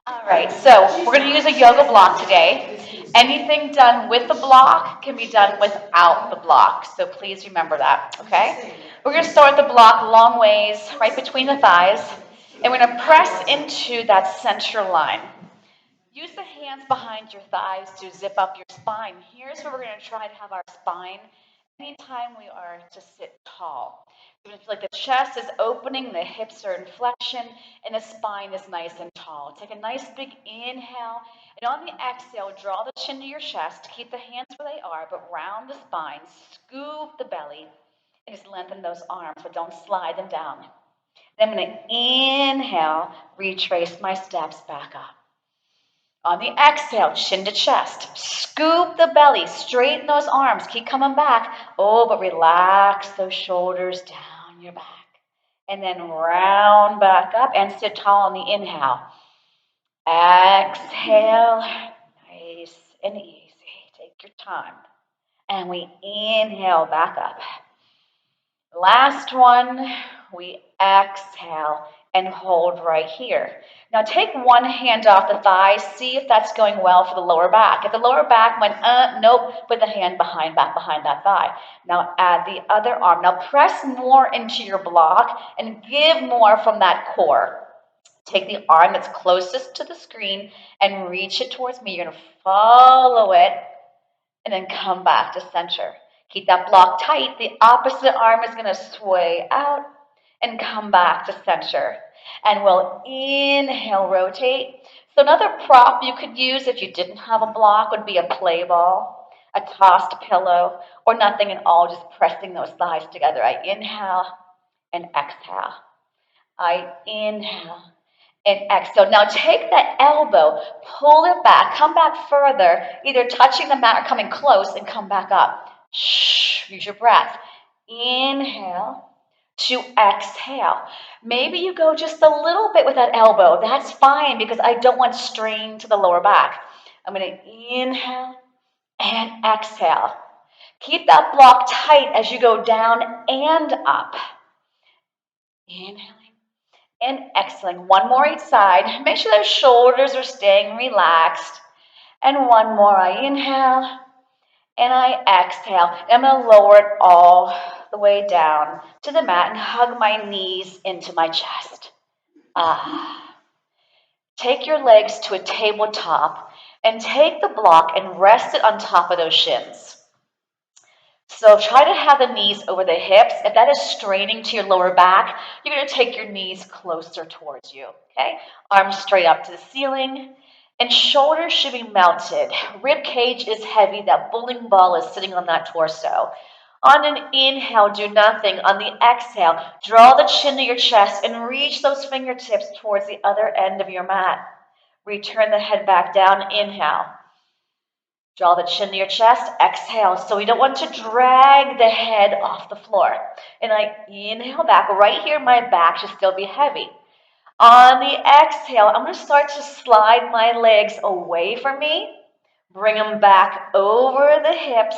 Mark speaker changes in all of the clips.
Speaker 1: All right, so we're going to use a yoga block today. Anything done with the block can be done without the block, so please remember that, okay? We're going to start the block long ways, right between the thighs, and we're going to press into that center line. Use the hands behind your thighs to zip up your spine. Here's where we're going to try to have our spine anytime we are to sit tall. You're going to feel like the chest is opening, the hips are in flexion, and the spine is nice and tall. Take a nice big inhale, and on the exhale, draw the chin to your chest. Keep the hands where they are, but round the spine, scoop the belly, and just lengthen those arms, but don't slide them down. Then I'm going to inhale, retrace my steps back up. On the exhale, chin to chest. Scoop the belly, straighten those arms, keep coming back. Oh, but relax those shoulders down your back. And then round back up and sit tall on the inhale. Exhale, nice and easy. Take your time. And we inhale back up. Last one, we exhale and hold right here. Now take one hand off the thighs, see if that's going well for the lower back. If the lower back went, nope, put the hand back behind that thigh. Now add the other arm. Now press more into your block and give more from that core. Take the arm that's closest to the screen and reach it towards me. You're going to follow it and then come back to center. Keep that block tight. The opposite arm is going to sway out and come back to center. And we'll inhale, rotate. So another prop you could use if you didn't have a block would be a play ball, a tossed pillow, or nothing at all, just pressing those thighs together. I inhale and exhale. I inhale and exhale. Now take that elbow, pull it back, come back further, either touching the mat or coming close and come back up. Shh, use your breath. Inhale to exhale. Maybe you go just a little bit with that elbow. That's fine because I don't want strain to the lower back. I'm going to inhale and exhale. Keep that block tight as you go down and up. Inhaling and exhaling. One more each side. Make sure those shoulders are staying relaxed. And one more. I inhale and I exhale. I'm going to lower it all the way down to the mat and hug my knees into my chest. Take your legs to a tabletop and take the block and rest it on top of those shins. So try to have the knees over the hips. If that is straining to your lower back, you're going to take your knees closer towards you, okay? Arms straight up to the ceiling. And shoulders should be melted. Rib cage is heavy. That bowling ball is sitting on that torso. On an inhale, do nothing. On the exhale, draw the chin to your chest and reach those fingertips towards the other end of your mat. Return the head back down. Inhale. Draw the chin to your chest, exhale. So we don't want to drag the head off the floor. And I inhale back. Right here, my back should still be heavy. On the exhale, I'm going to start to slide my legs away from me, bring them back over the hips,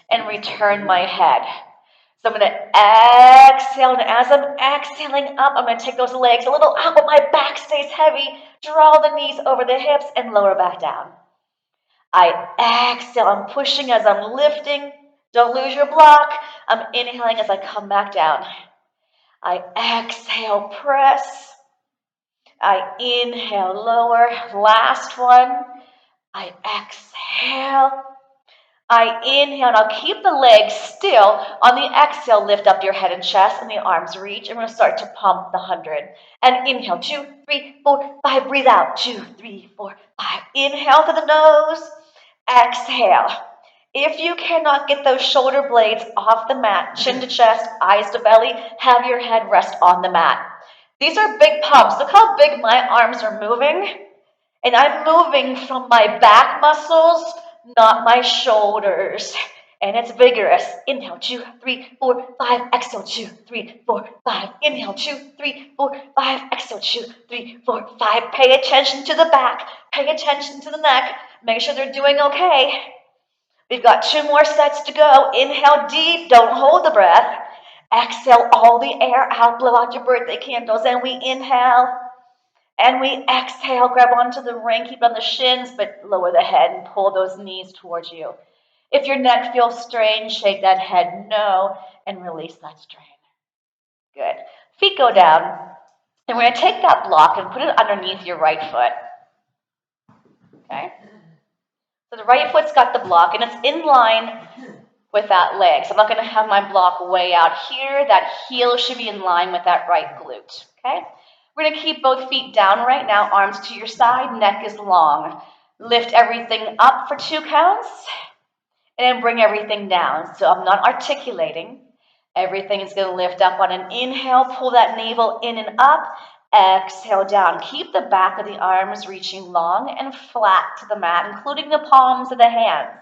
Speaker 1: and return my head. So I'm going to exhale, and as I'm exhaling up, I'm going to take those legs a little up, but my back stays heavy. Draw the knees over the hips and lower back down. I exhale, I'm pushing as I'm lifting. Don't lose your block. I'm inhaling as I come back down. I exhale, press. I inhale, lower. Last one. I exhale. I inhale, and I'll keep the legs still. On the exhale, lift up your head and chest, and the arms reach. I'm going to start to pump the 100. And inhale, 2, 3, 4, 5. Breathe out, 2, 3, 4, 5. Inhale to the nose. Exhale. If you cannot get those shoulder blades off the mat, chin to chest, eyes to belly, have your head rest on the mat. These are big pumps. Look how big my arms are moving. And I'm moving from my back muscles, not my shoulders. And it's vigorous. Inhale, 2, 3, 4, 5. Exhale, 2, 3, 4, 5. Inhale, 2, 3, 4, 5. Exhale, 2, 3, 4, 5. Pay attention to the back. Pay attention to the neck. Make sure they're doing okay. We've got 2 more sets to go. Inhale deep. Don't hold the breath. Exhale all the air out. Blow out your birthday candles. And we inhale. And we exhale, grab onto the ring, keep it on the shins, but lower the head and pull those knees towards you. If your neck feels strained, shake that head no and release that strain. Good. Feet go down. And we're going to take that block and put it underneath your right foot. Okay? So the right foot's got the block, and it's in line with that leg. So I'm not going to have my block way out here. That heel should be in line with that right glute. Okay? We're going to keep both feet down right now, arms to your side, neck is long. Lift everything up for 2 counts, and then bring everything down. So I'm not articulating. Everything is going to lift up on an inhale, pull that navel in and up. Exhale down. Keep the back of the arms reaching long and flat to the mat, including the palms of the hands.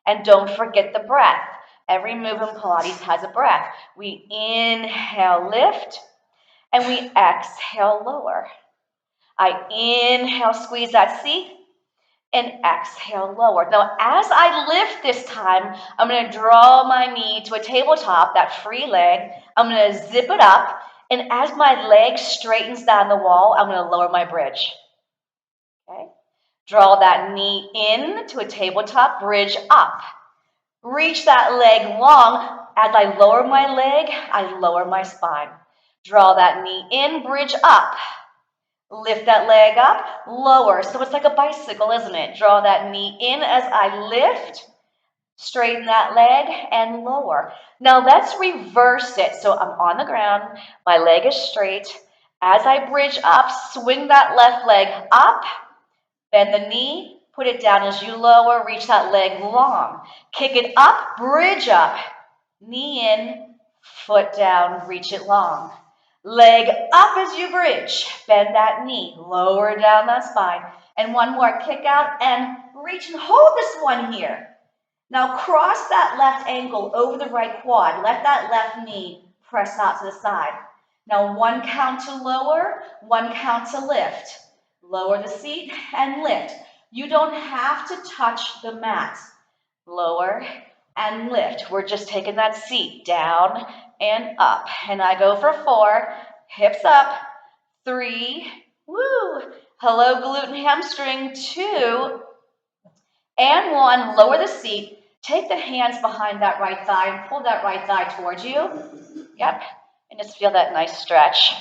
Speaker 1: And don't forget the breath. Every move in Pilates has a breath. We inhale, lift, and we exhale, lower. I inhale, squeeze that seat, and exhale, lower. Now, as I lift this time, I'm going to draw my knee to a tabletop, that free leg. I'm going to zip it up. And as my leg straightens down the wall, I'm going to lower my bridge. Okay? Draw that knee in to a tabletop, bridge up. Reach that leg long. As I lower my leg, I lower my spine. Draw that knee in, bridge up. Lift that leg up, lower. So it's like a bicycle, isn't it? Draw that knee in as I lift. Straighten that leg and lower. Now let's reverse it. So I'm on the ground, my leg is straight. As I bridge up, swing that left leg up, bend the knee, put it down as you lower, reach that leg long. Kick it up, bridge up, knee in, foot down, reach it long. Leg up as you bridge, bend that knee, lower down that spine. And one more, kick out and reach and hold this one here. Now cross that left ankle over the right quad. Let that left knee press out to the side. Now 1 count to lower, 1 count to lift. Lower the seat and lift. You don't have to touch the mat. Lower and lift. We're just taking that seat down and up. And I go for 4, hips up, 3, woo. Hello, glute and hamstring, 2, and 1. Lower the seat. Take the hands behind that right thigh and pull that right thigh towards you. Yep. And just feel that nice stretch.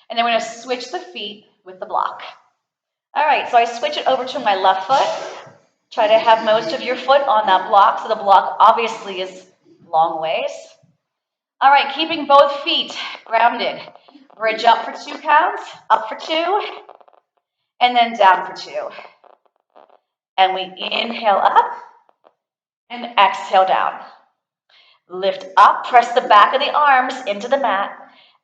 Speaker 1: And then we're going to switch the feet with the block. All right, so I switch it over to my left foot. Try to have most of your foot on that block. So the block obviously is long ways. All right, keeping both feet grounded. Bridge up for 2 counts, up for 2, and then down for 2. And we inhale up and exhale down. Lift up, press the back of the arms into the mat.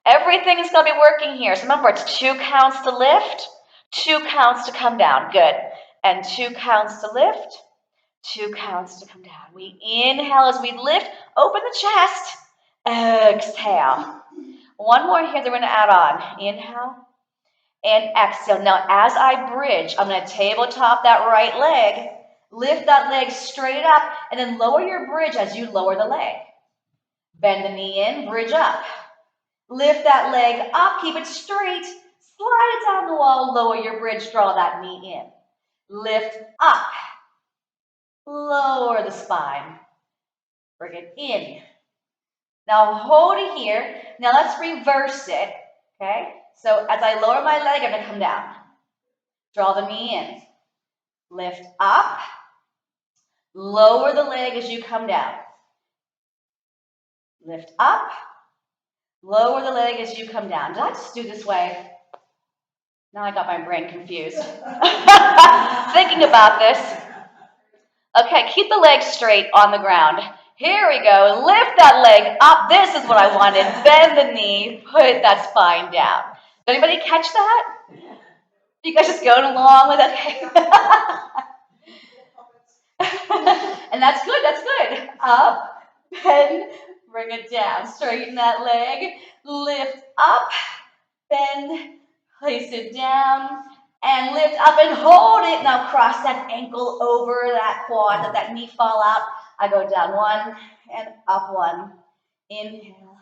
Speaker 1: Everything is going to be working here. So remember, it's 2 counts to lift, 2 counts to come down. Good. And 2 counts to lift, 2 counts to come down. We inhale as we lift, open the chest, exhale. One more here that we're going to add on. Inhale and exhale. Now, as I bridge, I'm going to tabletop that right leg, lift that leg straight up, and then lower your bridge as you lower the leg. Bend the knee in, bridge up. Lift that leg up, keep it straight, slide it down the wall, lower your bridge, draw that knee in. Lift up, lower the spine, bring it in. Now hold it here. Now let's reverse it, okay? So as I lower my leg, I'm going to come down. Draw the knee in. Lift up, lower the leg as you come down. Lift up, lower the leg as you come down. Did I just do this way? Now I got my brain confused. Thinking about this. Okay, keep the leg straight on the ground. Here we go. Lift that leg up. This is what I wanted. Bend the knee. Put that spine down. Did anybody catch that? You guys just going along with it? And that's good. That's good. Up, bend, bring it down. Straighten that leg. Lift up, bend, place it down, and lift up and hold it. Now cross that ankle over that quad, let that knee fall out. I go down 1 and up 1. Inhale,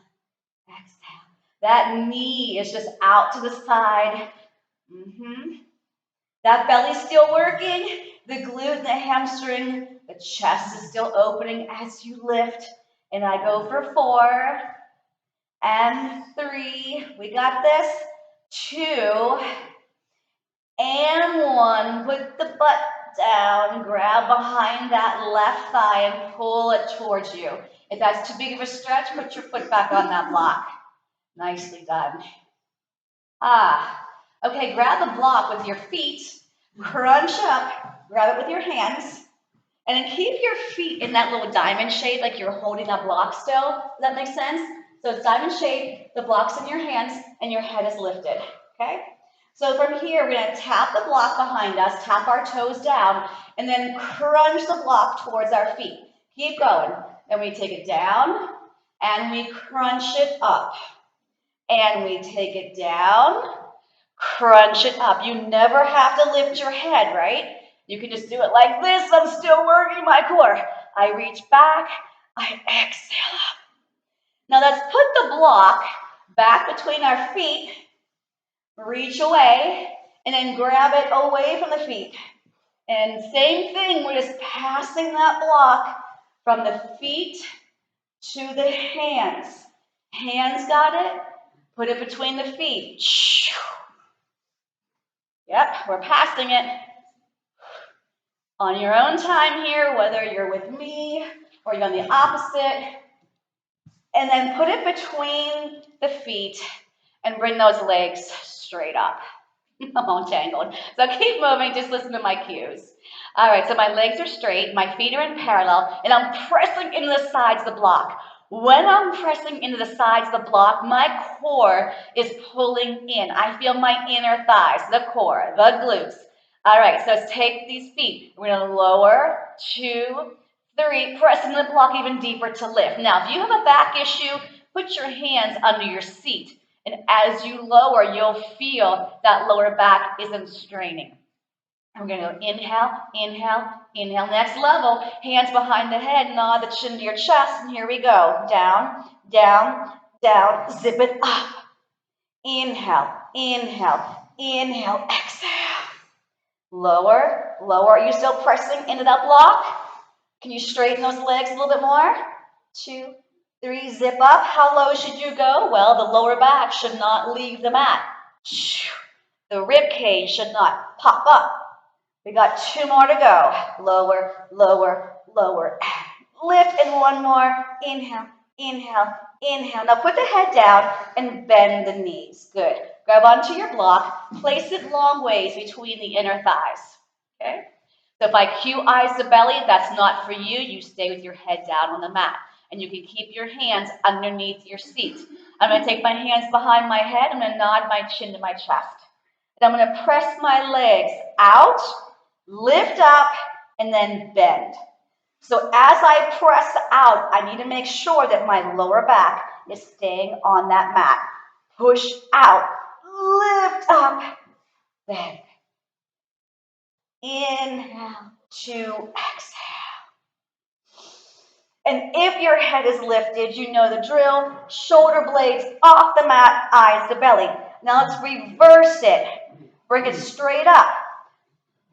Speaker 1: exhale. That knee is just out to the side. That belly's still working, the glute and the hamstring, the chest is still opening as you lift. And I go for 4 and 3. We got this. 2 and 1. Put the butt down, grab behind that left thigh and pull it towards you. If that's too big of a stretch, put your foot back on that block. Nicely done. Okay, grab the block with your feet, crunch up, grab it with your hands, and then keep your feet in that little diamond shape like you're holding that block still. Does that make sense? So it's diamond shape, the block's in your hands, and your head is lifted, okay? So from here, we're gonna tap the block behind us, tap our toes down, and then crunch the block towards our feet. Keep going. Then we take it down, and we crunch it up. And we take it down, crunch it up. You never have to lift your head, right? You can just do it like this. I'm still working my core. I reach back, I exhale up. Now let's put the block back between our feet, reach away, and then grab it away from the feet. And same thing, we're just passing that block from the feet to the hands. Hands got it? Put it between the feet. Yep, we're passing it. On your own time here, whether you're with me or you're on the opposite. And then put it between the feet and bring those legs straight up. I'm all tangled. So keep moving, just listen to my cues. All right, so my legs are straight, my feet are in parallel, and I'm pressing into the sides of the block. When I'm pressing into the sides of the block, my core is pulling in. I feel my inner thighs, the core, the glutes. All right, so let's take these feet. We're gonna lower, 2, 3, press into the block even deeper to lift. Now, if you have a back issue, put your hands under your seat. And as you lower, you'll feel that lower back isn't straining. And we're going to go inhale, inhale, inhale. Next level, hands behind the head, nod the chin to your chest, and here we go. Down, down, down, zip it up. Inhale, inhale, inhale, exhale. Lower, lower. Are you still pressing into that block? Can you straighten those legs a little bit more? 2, 3, zip up. How low should you go? Well, the lower back should not leave the mat. The rib cage should not pop up. We got 2 more to go. Lower, lower, lower. Lift and 1 more. Inhale, inhale, inhale. Now put the head down and bend the knees. Good. Grab onto your block. Place it long ways between the inner thighs. Okay? So if I cue eyes to belly, that's not for you. You stay with your head down on the mat. And you can keep your hands underneath your seat. I'm going to take my hands behind my head. I'm going to nod my chin to my chest. And I'm going to press my legs out, lift up, and then bend. So as I press out, I need to make sure that my lower back is staying on that mat. Push out, lift up, bend. Inhale to exhale. And if your head is lifted, you know the drill. Shoulder blades off the mat, eyes to belly. Now let's reverse it. Bring it straight up.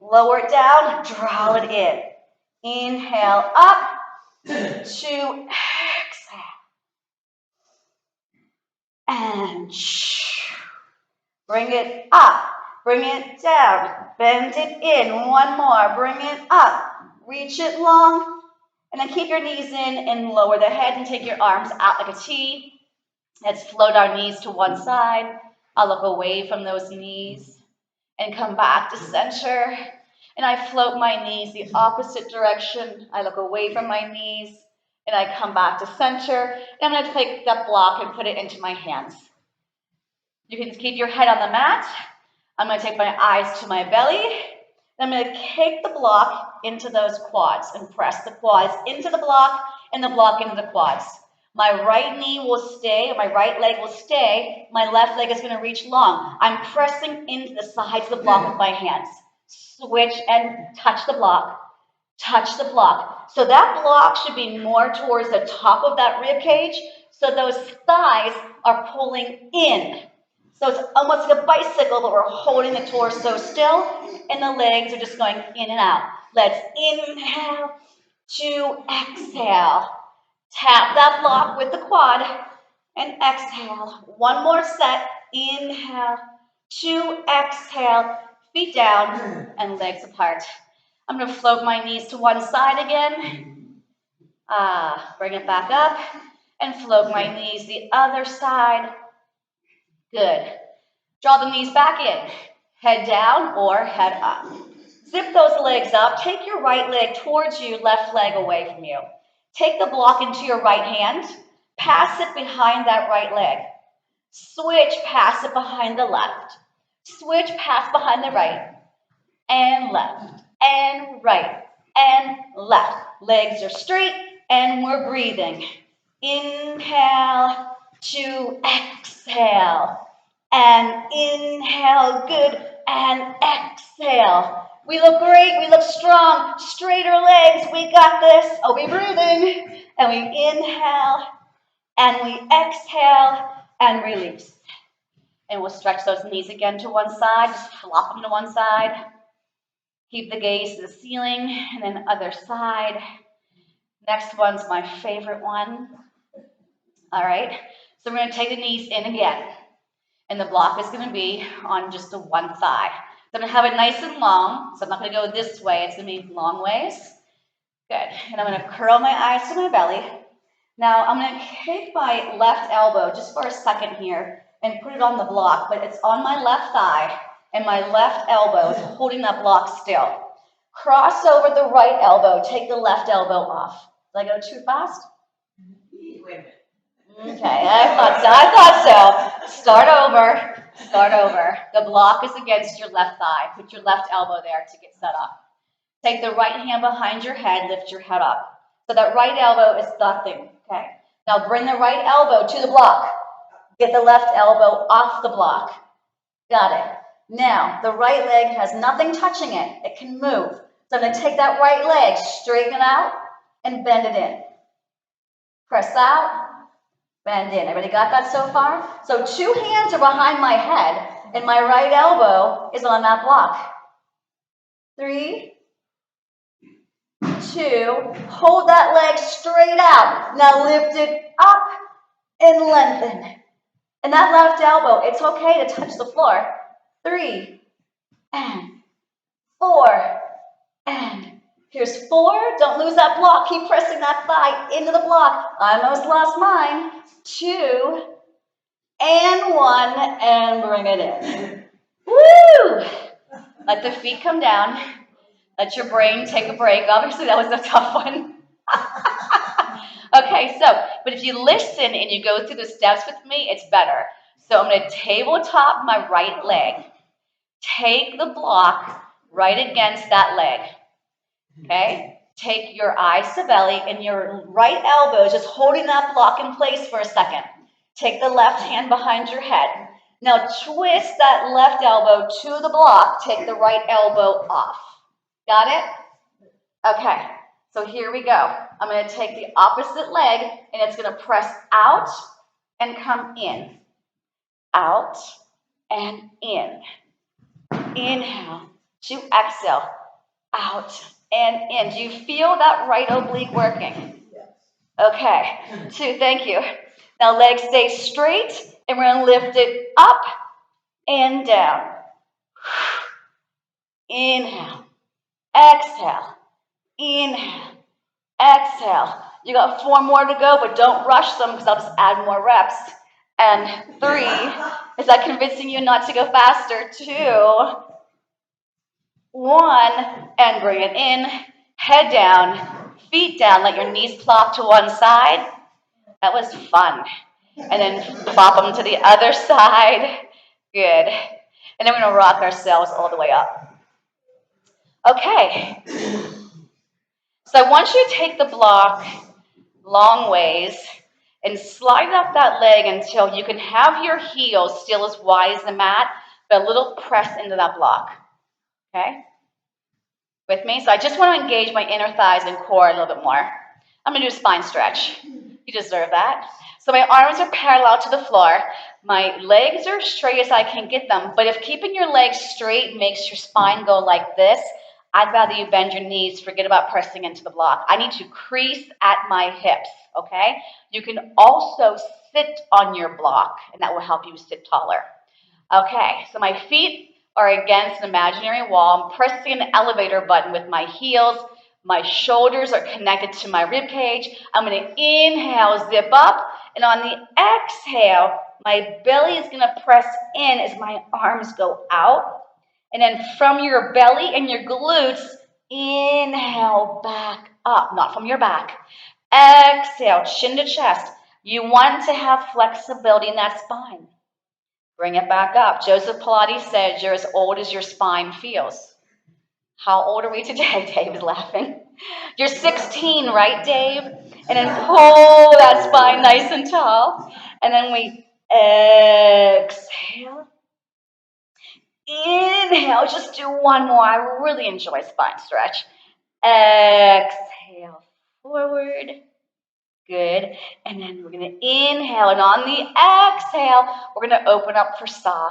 Speaker 1: Lower it down, draw it in. Inhale up to exhale. And bring it up, bring it down, bend it in. 1 more, bring it up, reach it long, and then keep your knees in and lower the head and take your arms out like a T. Let's float our knees to one side. I'll look away from those knees and come back to center. And I float my knees the opposite direction. I look away from my knees and I come back to center. And I'm going to take that block and put it into my hands. You can keep your head on the mat. I'm going to take my eyes to my belly. I'm going to take the block into those quads and press the quads into the block and the block into the quads. My right knee will stay, my right leg will stay. My left leg is going to reach long. I'm pressing into the sides of the block with my hands. Switch and touch the block. Touch the block. So that block should be more towards the top of that rib cage. So those thighs are pulling in. So it's almost like a bicycle, but we're holding the torso still, and the legs are just going in and out. Let's inhale to exhale. Tap that block with the quad and exhale. One more set. Inhale to exhale. Feet down and legs apart. I'm going to float my knees to one side again. Bring it back up and float my knees the other side. Good. Draw the knees back in. Head down or head up. Zip those legs up. Take your right leg towards you, left leg away from you. Take the block into your right hand. Pass it behind that right leg. Switch, pass it behind the left. Switch, pass behind the right. And left. And right. And left. Legs are straight and we're breathing. Inhale to exhale. And inhale, good. And exhale. We look great, we look strong. Straighter legs, we got this. Are we breathing? And we inhale, and we exhale, and release. And we'll stretch those knees again to one side, just flop them to one side. Keep the gaze to the ceiling, and then other side. Next one's my favorite one. All right, so we're gonna take the knees in again. And the block is gonna be on just the one thigh. So I'm gonna have it nice and long, so I'm not gonna go this way, it's gonna be long ways. Good, and I'm gonna curl my eyes to my belly. Now I'm gonna take my left elbow just for a second here and put it on the block, but it's on my left thigh, and my left elbow is holding that block still. Cross over the right elbow, take the left elbow off. Did I go too fast?
Speaker 2: Wait a minute.
Speaker 1: Okay, I thought so. Start over. The block is against your left thigh. Put your left elbow there to get set up. Take the right hand behind your head, lift your head up. So that right elbow is nothing, okay? Now bring the right elbow to the block. Get the left elbow off the block. Got it. Now, the right leg has nothing touching it. It can move. So I'm gonna take that right leg, straighten it out, and bend it in. Press out. Bend in. Everybody got that so far? So 2 hands are behind my head, and my right elbow is on that block. 3, 2, hold that leg straight out. Now lift it up and lengthen. And that left elbow, it's okay to touch the floor. 3, and 4, and here's 4. Don't lose that block. Keep pressing that thigh into the block. I almost lost mine. 2, and 1, and bring it in. Woo! Let the feet come down. Let your brain take a break. Obviously, that was a tough one. Okay, but if you listen and you go through the steps with me, it's better. So I'm going to tabletop my right leg. Take the block right against that leg. Okay? Take your eyes to belly and your right elbow is just holding that block in place for a second. Take the left hand behind your head. Now twist that left elbow to the block. Take the right elbow off. Got it? Okay, so here we go. I'm going to take the opposite leg and it's going to press out and come in. Out and in. Inhale to exhale. Out and in. Do you feel that right oblique working?
Speaker 2: Yes.
Speaker 1: Okay, 2, thank you. Now legs stay straight and we're going to lift it up and down. Inhale. Exhale. Inhale. Exhale. You got 4 more to go, but don't rush them because I'll just add more reps. And 3, is that convincing you not to go faster? 2, 1, and bring it in. Head down, feet down. Let your knees plop to one side. That was fun. And then plop them to the other side. Good. And then we're going to rock ourselves all the way up. Okay. So I want you to take the block long ways and slide up that leg until you can have your heels still as wide as the mat, but a little press into that block. Okay? With me? So I just want to engage my inner thighs and core a little bit more. I'm going to do a spine stretch. You deserve that. So my arms are parallel to the floor. My legs are straight as I can get them. But if keeping your legs straight makes your spine go like this, I'd rather you bend your knees, forget about pressing into the block. I need to crease at my hips, okay? You can also sit on your block, and that will help you sit taller. Okay, so my feet are against an imaginary wall. I'm pressing an elevator button with my heels. My shoulders are connected to my rib cage. I'm going to inhale, zip up, and on the exhale, my belly is going to press in as my arms go out. And then from your belly and your glutes, inhale back up, not from your back. Exhale, chin to chest. You want to have flexibility in that spine. Bring it back up. Joseph Pilates said, you're as old as your spine feels. How old are we today? Dave is laughing. You're 16, right, Dave? And then pull that spine nice and tall. And then we exhale. Inhale. Just do one more. I really enjoy spine stretch. Exhale forward. Good. And then we're going to inhale. And on the exhale, we're going to open up for saw.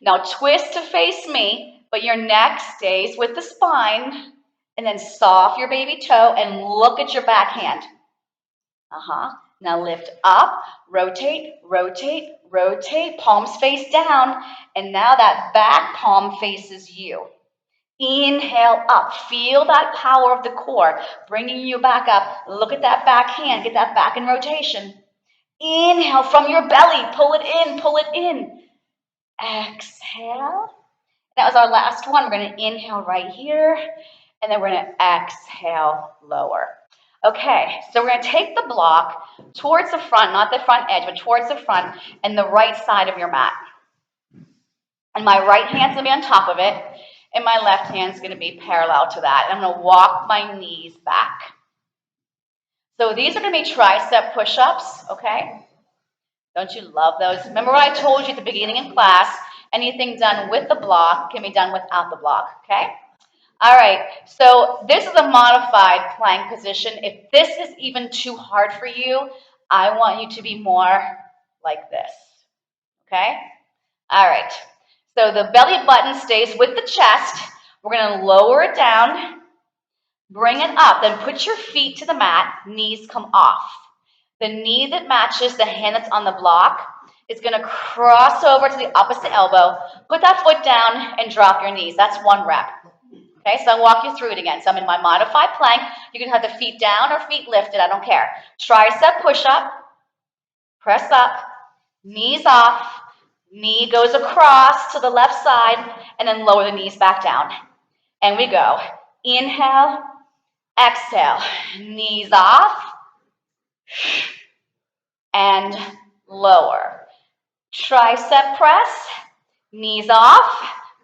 Speaker 1: Now twist to face me, but your neck stays with the spine. And then saw off your baby toe and look at your back hand. Now lift up, rotate, rotate, rotate. Palms face down. And now that back palm faces you. Inhale up. Feel that power of the core bringing you back up. Look at that back hand. Get that back in rotation. Inhale from your belly. Pull it in. Pull it in. Exhale. That was our last one. We're going to inhale right here. And then we're going to exhale lower. Okay, so we're going to take the block towards the front, not the front edge, but towards the front and the right side of your mat. And my right hand's going to be on top of it. And my left hand's going to be parallel to that. I'm going to walk my knees back. So these are going to be tricep push-ups, okay? Don't you love those? Remember what I told you at the beginning of class? Anything done with the block can be done without the block, okay? All right, so this is a modified plank position. If this is even too hard for you, I want you to be more like this, okay? All right. So the belly button stays with the chest. We're going to lower it down, bring it up, then put your feet to the mat, knees come off. The knee that matches the hand that's on the block is going to cross over to the opposite elbow, put that foot down, and drop your knees. That's one rep. Okay, so I'll walk you through it again. So I'm in my modified plank. You can have the feet down or feet lifted, I don't care. Tricep push-up, press up, knees off, knee goes across to the left side, and then lower the knees back down. And we go. Inhale, exhale, knees off, and lower. Tricep press, knees off,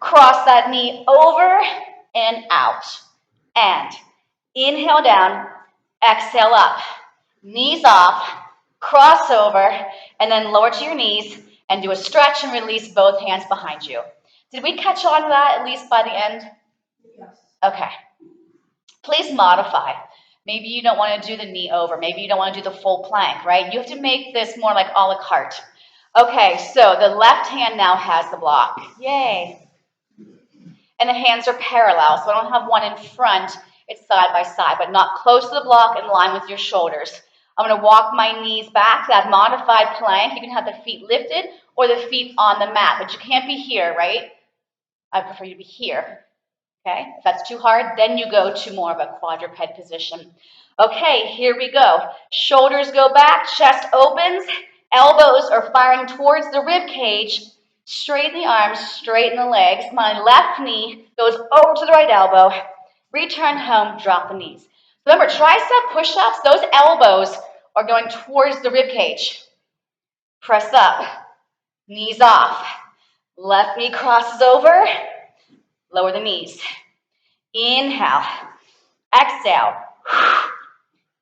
Speaker 1: cross that knee over and out. And inhale down, exhale up, knees off, cross over, and then lower to your knees and do a stretch and release both hands behind you. Did we catch on to that at least by the end?
Speaker 2: Yes.
Speaker 1: Okay. Please modify. Maybe you don't want to do the knee over. Maybe you don't want to do the full plank, right? You have to make this more like a la carte. Okay, so the left hand now has the block. Yay. And the hands are parallel, so I don't have one in front. It's side by side, but not close to the block, in line with your shoulders. I'm going to walk my knees back, that modified plank. You can have the feet lifted or the feet on the mat, but you can't be here, right? I prefer you to be here. Okay, if that's too hard, then you go to more of a quadruped position. Okay, here we go. Shoulders go back, chest opens, elbows are firing towards the rib cage. Straighten the arms, straighten the legs. My left knee goes over to the right elbow. Return home, drop the knees. Remember, tricep push-ups, those elbows are going towards the rib cage. Press up, knees off. Left knee crosses over, lower the knees. Inhale, exhale.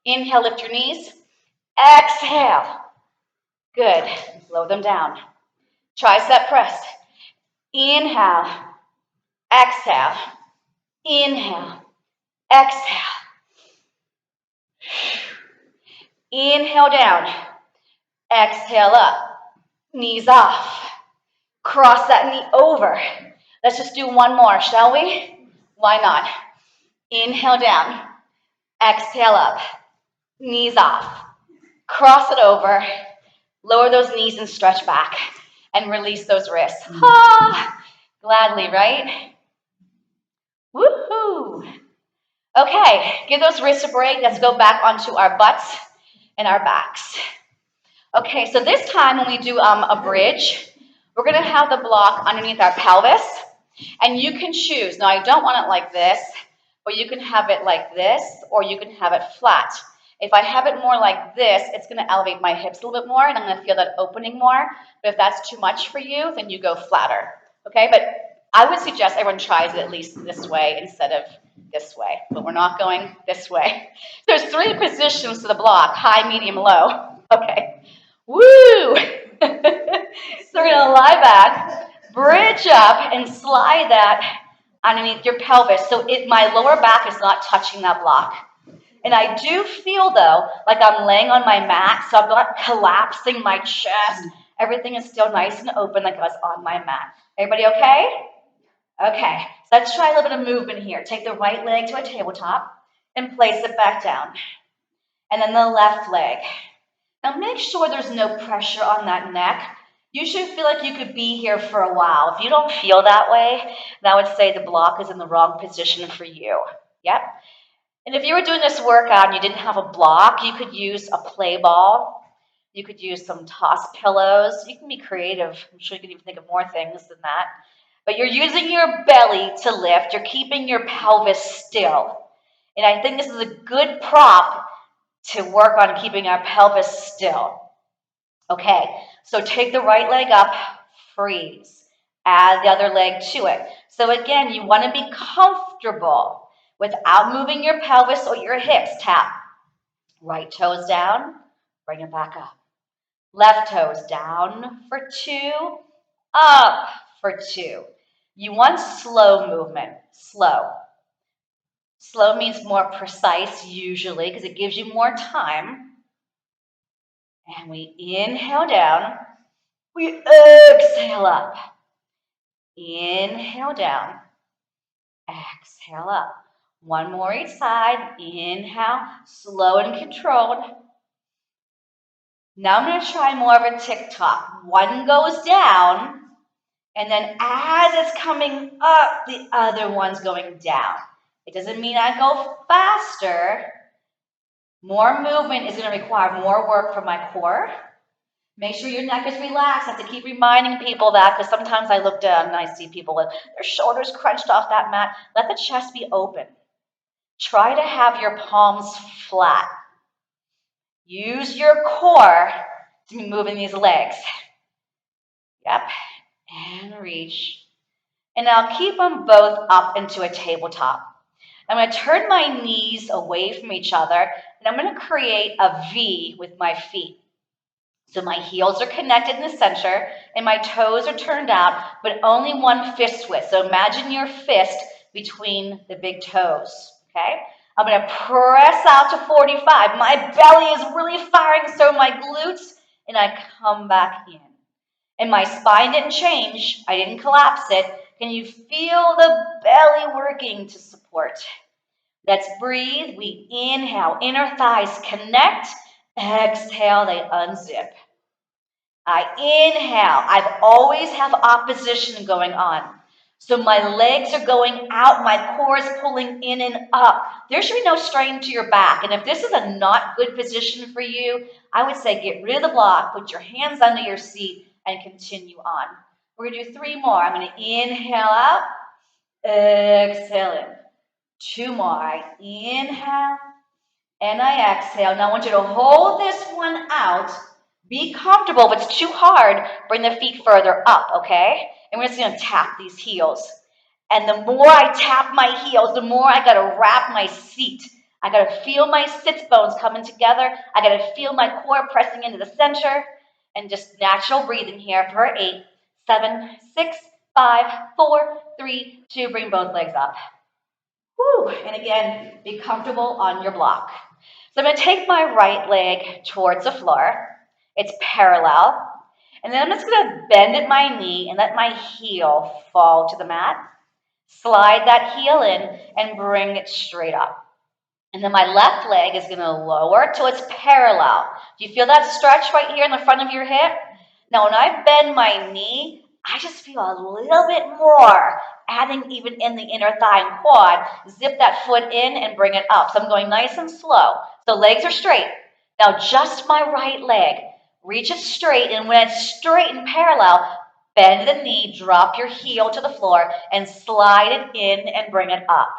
Speaker 1: Inhale, lift your knees. Exhale. Good. Lower them down. Tricep press. Inhale, exhale. Inhale, exhale. Inhale down. Exhale up, knees off. Cross that knee over. Let's just do one more, shall we? Why not? Inhale down, exhale up, knees off. Cross it over, lower those knees and stretch back, and release those wrists. Gladly, right? Woohoo! Okay, give those wrists a break. Let's go back onto our butts and our backs. Okay, so this time when we do a bridge, we're going to have the block underneath our pelvis, and you can choose. Now, I don't want it like this, but you can have it like this, or you can have it flat. If I have it more like this, it's going to elevate my hips a little bit more, and I'm going to feel that opening more. But if that's too much for you, then you go flatter. Okay, but I would suggest everyone tries it at least this way instead of this way, but we're not going this way. There's 3 positions to the block: high, medium, low. Okay. Woo! So we're going to lie back, bridge up, and slide that underneath your pelvis. So my lower back is not touching that block. And I do feel, though, like I'm laying on my mat, so I'm not collapsing my chest. Everything is still nice and open like I was on my mat. Everybody okay? Okay, so let's try a little bit of movement here. Take the right leg to a tabletop and place it back down. And then the left leg. Now make sure there's no pressure on that neck. You should feel like you could be here for a while. If you don't feel that way, then I would say the block is in the wrong position for you. Yep. And if you were doing this workout and you didn't have a block, you could use a play ball. You could use some toss pillows. You can be creative. I'm sure you can even think of more things than that. But you're using your belly to lift. You're keeping your pelvis still. And I think this is a good prop to work on keeping our pelvis still. Okay, so take the right leg up, freeze. Add the other leg to it. So again, you want to be comfortable without moving your pelvis or your hips. Tap. Right toes down, bring it back up. Left toes down for 2, up for 2. You want slow movement, slow. Slow means more precise usually because it gives you more time. And we inhale down, we exhale up. Inhale down, exhale up. One more each side. Inhale, slow and controlled. Now I'm going to try more of a tick-tock. One goes down, and then as it's coming up, the other one's going down. It doesn't mean I go faster. More movement is going to require more work from my core. Make sure your neck is relaxed. I have to keep reminding people that because sometimes I look down and I see people with their shoulders crunched off that mat. Let the chest be open. Try to have your palms flat. Use your core to be moving these legs. Yep. And reach. And now keep them both up into a tabletop. I'm going to turn my knees away from each other, and I'm going to create a V with my feet. So my heels are connected in the center, and my toes are turned out, but only one fist width. So imagine your fist between the big toes, okay? I'm going to press out to 45. My belly is really firing, so my glutes, and I come back in. And my spine didn't change. I didn't collapse it. Can you feel the belly working to support? Let's breathe. We inhale. Inner thighs connect. Exhale, they unzip. I inhale. I've always have opposition going on. So my legs are going out. My core is pulling in and up. There should be no strain to your back. And if this is a not good position for you, I would say get rid of the block, put your hands under your seat, and continue on. We're going to do 3 more. I'm going to inhale out, exhale in. 2 more. I inhale, and I exhale. Now I want you to hold this one out. Be comfortable. If it's too hard, bring the feet further up, okay? And we're just going to tap these heels. And the more I tap my heels, the more I got to wrap my seat. I got to feel my sits bones coming together. I got to feel my core pressing into the center. And just natural breathing here for 8, 7, 6, 5, 4, 3, 2. Bring both legs up. Woo. And again, be comfortable on your block. So I'm going to take my right leg towards the floor. It's parallel. And then I'm just gonna bend at my knee and let my heel fall to the mat. Slide that heel in and bring it straight up. And then my left leg is gonna lower till it's parallel. Do you feel that stretch right here in the front of your hip? Now, when I bend my knee, I just feel a little bit more, adding even in the inner thigh and quad. Zip that foot in and bring it up. So I'm going nice and slow. So legs are straight. Now, just my right leg. Reach it straight, and when it's straight and parallel, bend the knee, drop your heel to the floor, and slide it in and bring it up.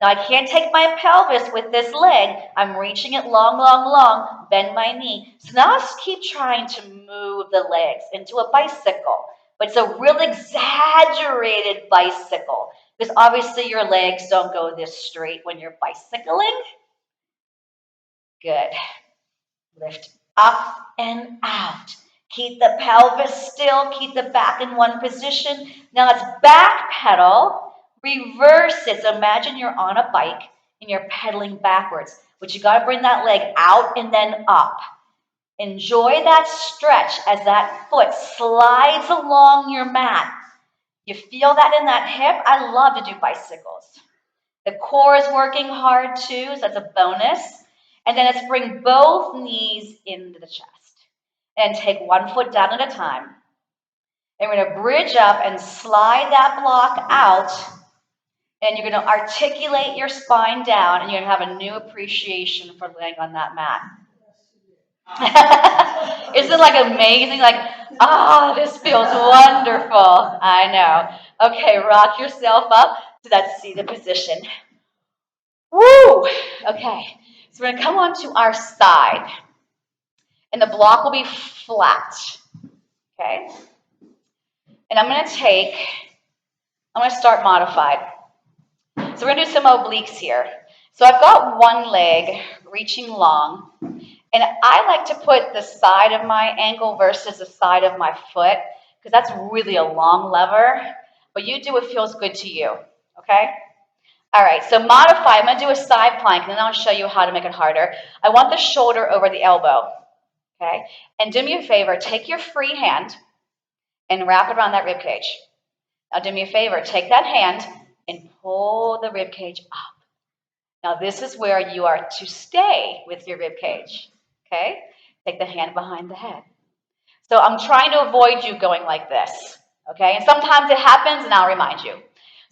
Speaker 1: Now I can't take my pelvis with this leg. I'm reaching it long, long, long, bend my knee. So now let's keep trying to move the legs into a bicycle. But it's a real exaggerated bicycle because obviously your legs don't go this straight when you're bicycling. Good. Lift up and out. Keep the pelvis still. Keep the back in one position. Now let's back pedal. Reverse it. So imagine you're on a bike and you're pedaling backwards, but you got to bring that leg out and then up. Enjoy that stretch as that foot slides along your mat. You feel that in that hip? I love to do bicycles. The core is working hard too, so that's a bonus. And then let's bring both knees into the chest. And take one foot down at a time. And we're going to bridge up and slide that block out. And you're going to articulate your spine down, and you're going to have a new appreciation for laying on that mat. Isn't it like amazing? Like, this feels wonderful. I know. Okay, rock yourself up to that seated position. Woo! Okay, so we're going to come onto our side. And the block will be flat. Okay? And I'm going to start modified. So we're going to do some obliques here. So I've got one leg reaching long, and I like to put the side of my ankle versus the side of my foot, because that's really a long lever, but you do what feels good to you, okay? All right, so modify, I'm going to do a side plank, and then I'll show you how to make it harder. I want the shoulder over the elbow, okay? And do me a favor, take your free hand and wrap it around that rib cage. Now do me a favor, take that hand and pull the rib cage up. Now this is where you are to stay with your rib cage, okay? Take the hand behind the head. So I'm trying to avoid you going like this, okay? And sometimes it happens, and I'll remind you.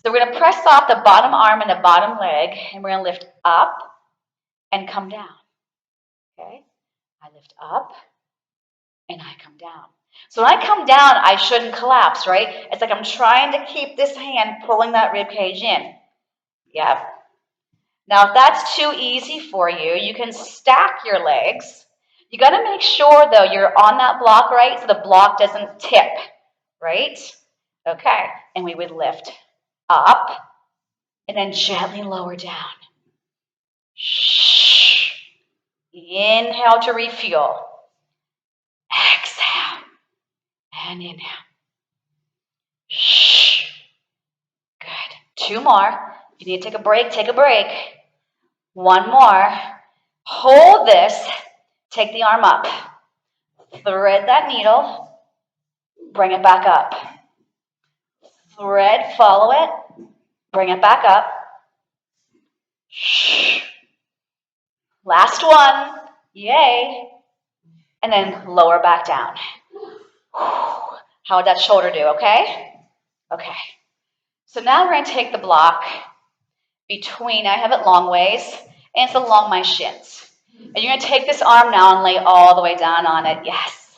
Speaker 1: So we're going to press off the bottom arm and the bottom leg, and we're going to lift up and come down, okay? I lift up, and I come down. So when I come down, I shouldn't collapse, right? It's like I'm trying to keep this hand pulling that rib cage in. Yep. Now, if that's too easy for you, you can stack your legs. You got to make sure, though, you're on that block, right? So the block doesn't tip, right? Okay. And we would lift up and then gently lower down. Shh. Inhale to refuel. Exhale. And inhale. Shh. Good. 2 more. If you need to take a break, take a break. 1 more. Hold this. Take the arm up. Thread that needle. Bring it back up. Thread, follow it. Bring it back up. Shh. Last one. Yay. And then lower back down. How would that shoulder do, okay? Okay. So now we're going to take the block between, I have it long ways, and it's along my shins. And you're going to take this arm now and lay all the way down on it. Yes.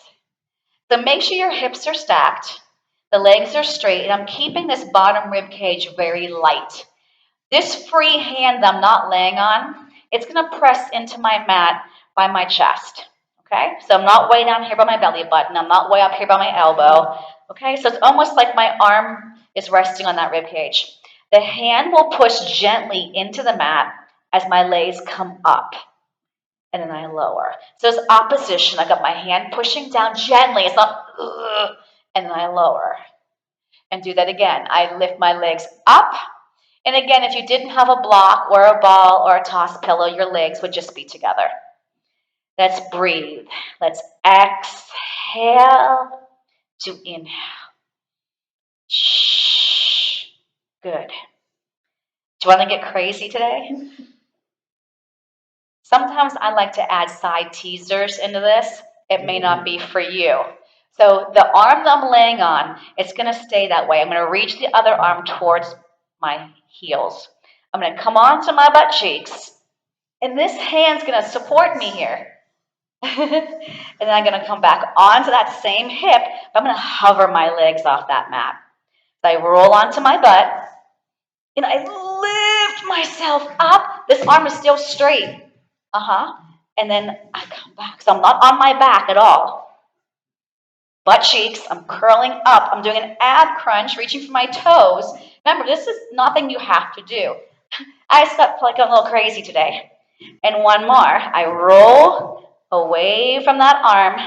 Speaker 1: So make sure your hips are stacked, the legs are straight, and I'm keeping this bottom rib cage very light. This free hand that I'm not laying on, it's going to press into my mat by my chest. Okay? So I'm not way down here by my belly button. I'm not way up here by my elbow. Okay? So it's almost like my arm is resting on that rib cage. The hand will push gently into the mat as my legs come up. And then I lower. So it's opposition. I got my hand pushing down gently. It's not, and then I lower. And do that again. I lift my legs up. And again, if you didn't have a block or a ball or a toss pillow, your legs would just be together. Let's breathe. Let's exhale to inhale. Shh. Good. Do you want to get crazy today? Sometimes I like to add side teasers into this. It may not be for you. So the arm that I'm laying on, it's going to stay that way. I'm going to reach the other arm towards my heels. I'm going to come onto my butt cheeks, and this hand's going to support me here. And then I'm going to come back onto that same hip, but I'm going to hover my legs off that mat. So I roll onto my butt, and I lift myself up. This arm is still straight. And then I come back. So I'm not on my back at all. Butt cheeks, I'm curling up. I'm doing an ab crunch, reaching for my toes. Remember, this is nothing you have to do. I just got like a little crazy today. And one more. I roll away from that arm.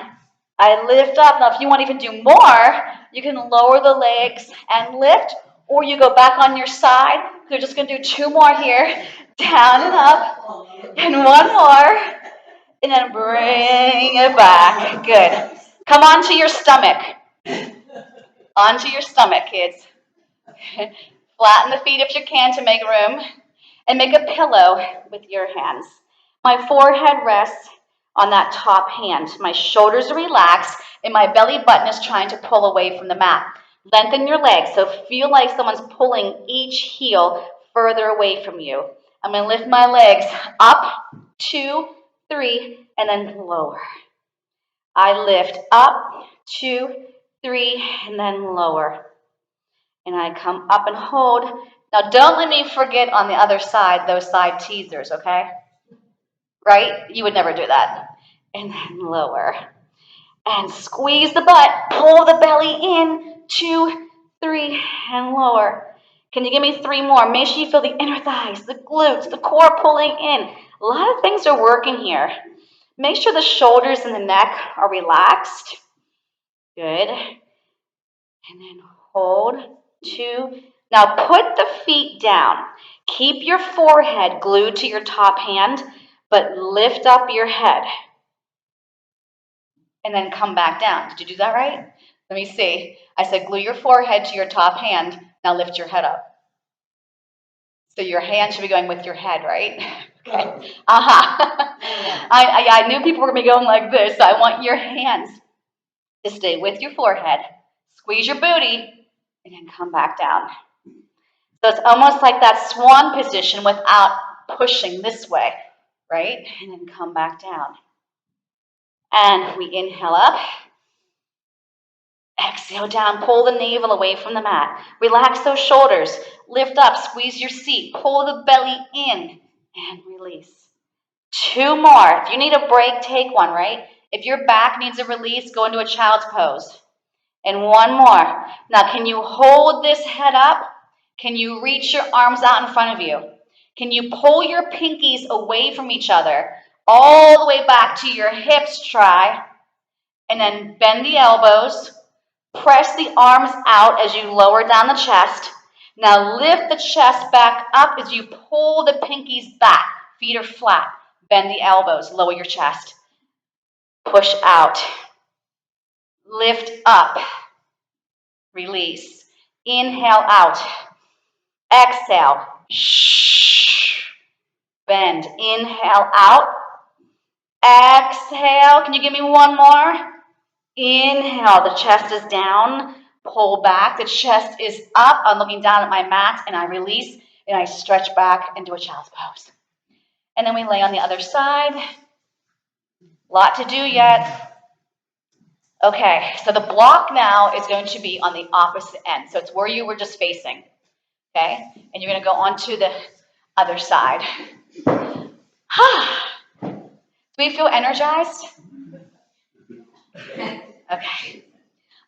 Speaker 1: I lift up. Now, if you want to even do more, you can lower the legs and lift, or you go back on your side. We're just going to do 2 more here. Down and up. And 1 more. And then bring it back. Good. Come onto your stomach. Onto your stomach, kids. Flatten the feet if you can to make room. And make a pillow with your hands. My forehead rests on that top hand. My shoulders are relaxed, and my belly button is trying to pull away from the mat. Lengthen your legs, so feel like someone's pulling each heel further away from you. I'm going to lift my legs up, 2, 3, and then lower. I lift up, 2, 3, and then lower. And I come up and hold. Now, don't let me forget on the other side, those side teasers, okay? Right? You would never do that. And then lower. And squeeze the butt. Pull the belly in. 2, 3, and lower. Can you give me 3 more? Make sure you feel the inner thighs, the glutes, the core pulling in. A lot of things are working here. Make sure the shoulders and the neck are relaxed. Good. And then hold. 2. Now put the feet down. Keep your forehead glued to your top hand, but lift up your head. And then come back down. Did you do that right? Let me see. I said glue your forehead to your top hand. Now lift your head up. So your hand should be going with your head, right? Okay. I knew people were going to be going like this. So I want your hands to stay with your forehead. Squeeze your booty, and then come back down. So it's almost like that swan position without pushing this way, right? And then come back down. And we inhale up. Exhale down. Pull the navel away from the mat. Relax those shoulders. Lift up. Squeeze your seat. Pull the belly in and release. 2 more. If you need a break, take one, right? If your back needs a release, go into a child's pose. And 1 more. Now, can you hold this head up? Can you reach your arms out in front of you? Can you pull your pinkies away from each other? All the way back to your hips, try. And then bend the elbows. Press the arms out as you lower down the chest. Now lift the chest back up as you pull the pinkies back. Feet are flat. Bend the elbows. Lower your chest. Push out. Lift up. Release. Inhale out. Exhale. Shh. Bend. Inhale out. Exhale. Can you give me 1 more? Inhale. The chest is down. Pull back. The chest is up. I'm looking down at my mat, and I release, and I stretch back into a child's pose. And then we lay on the other side. Lot to do yet. Okay, so the block now is going to be on the opposite end. So it's where you were just facing. Okay? And you're going to go onto the other side. Do we feel energized? Okay.